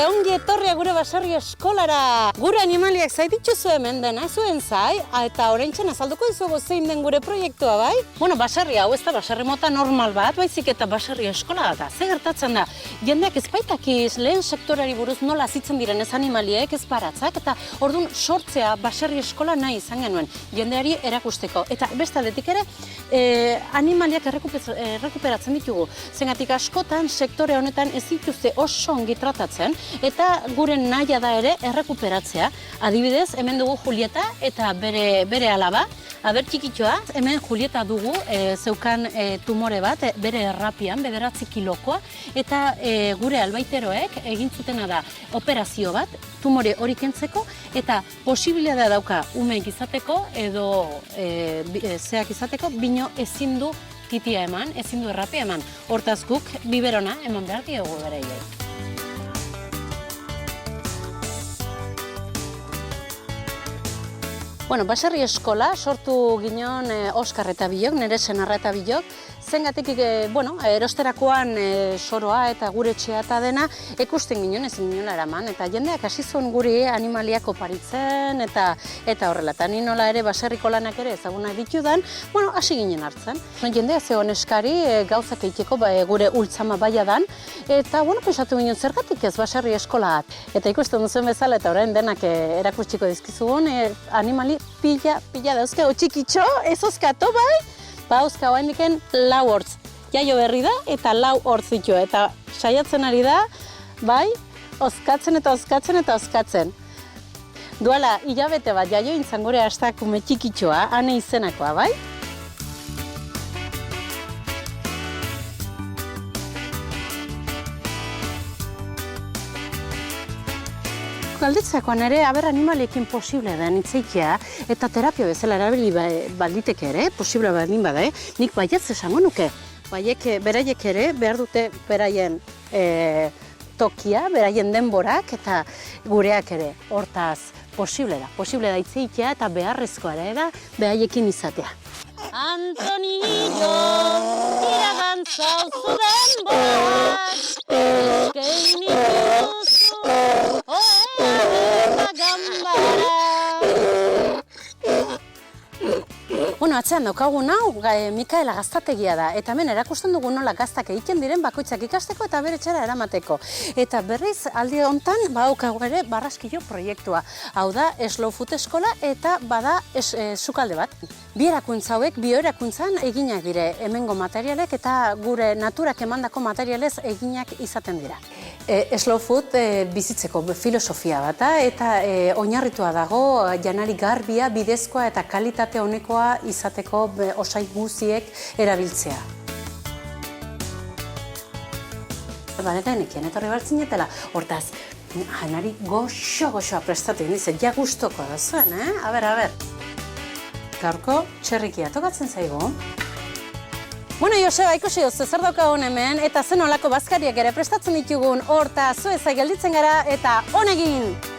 Ongi etorria gure baserri eskolara. Gure animaliak zaititzuzu hemen dena, zuen zai, eta oraintxe azalduko dizugu zein den gure proiektua, bai? Bueno, baserri hau ez da baserri mota normal bat, baizik eta baserri eskola da. Ze gertatzen da, jendeak ez baitakiz lehen sektorari buruz nola zitzen diren ez animaliek, ez baratzak, eta orduan sortzea baserri eskola nahi izan genuen, jendeari erakusteko. Eta beste aldetik ere, animaliak errekuperatzen ditugu. Zengatik askotan sektore honetan ez dituzte oso ongi tratatzen, eta gure nahia da ere errekuperatzea. Adibidez, hemen dugu Julieta eta bere alaba, aber txikitxoa, hemen Julieta dugu, zeukan tumore bat, bere errapian, 9 kilokoa, eta gure albaiteroek egin zutena da operazio bat, tumore hori kentzeko, eta posibilitatea dauka umeek izateko edo zeak izateko, bino ezin du titia eman, ezin du errapia eman. Hortaz guk biberona eman behar diogu bereiei. Bueno, baserri eskola sortu ginen Oskar eta Bilok, nire senarra eta Bilok, zengatik, erosterakoan soroa eta gure etxea eta dena ikusten ginen, ezin ginen eraman, eta jendeak hasi zuen guri animaliak oparitzen eta horrela, eta ni nola ere baserriko lanak ere ezagunak ditudan, hasi ginen hartzen. Jendea zegoen eskari gauzak egiteko gure ultzama baiadan, eta pensatu ginen zergatik ez baserri eskola. Eta ikusten duzen bezala, eta orain denak erakustiko dizkizugun, animali pila dauzka, txikitxo, ez oskato bai, hauzka oainiken 4 hortz. Jaio berri da eta 4 hortz ditu, eta saiatzen ari da, bai, oskatzen eta oskatzen eta oskatzen. Duela, hilabete bat jaio intzan gure astakume txikitxoa, ane izenakoa, bai? Galdetzakoan ere, animaliekin posible da nitzeikia, eta terapia bezala erabili balditeke ere, posible baldin bada, nik baietz esango nuke. Beraiek ere behar dute beraien tokia, beraien denborak, eta gureak ere. Hortaz, posible da itzeikia eta beharrezkoa ere da beraiekin izatea. Antonio, iragantzauzu denborak, eskein ikuzu, atzean daukagun hau Mikaela gaztategia da, eta hemen erakusten dugu nola gaztak egiten diren bakoitzak ikasteko eta bere etxera eramateko. Eta berriz aldi honetan badaukagu ere barraskilo proiektua. Hau da Slow Food eskola eta bada sukalde bat. Bi bioerakuntzan eginak dire hemengo materialek eta gure naturak emandako materialez eginak izaten dira. Slow Food bizitzeko filosofia bat da, eta oinarritua dago janari garbia, bidezkoa eta kalitate honekoa izateko osai guziek erabiltzea. Banetan ekien etorri bartzinetela, hortaz, janari goxo-goxoa prestatu indizen, ja gustoko da zuen, Aber. Gaurko txerrikia tokatzen zaigu. Joseba, ikusi duzu zer daukagun hemen, eta zen olako bazkariak ere prestatzen ditugun, hortaz, zuezai gelditzen gara, eta honegin!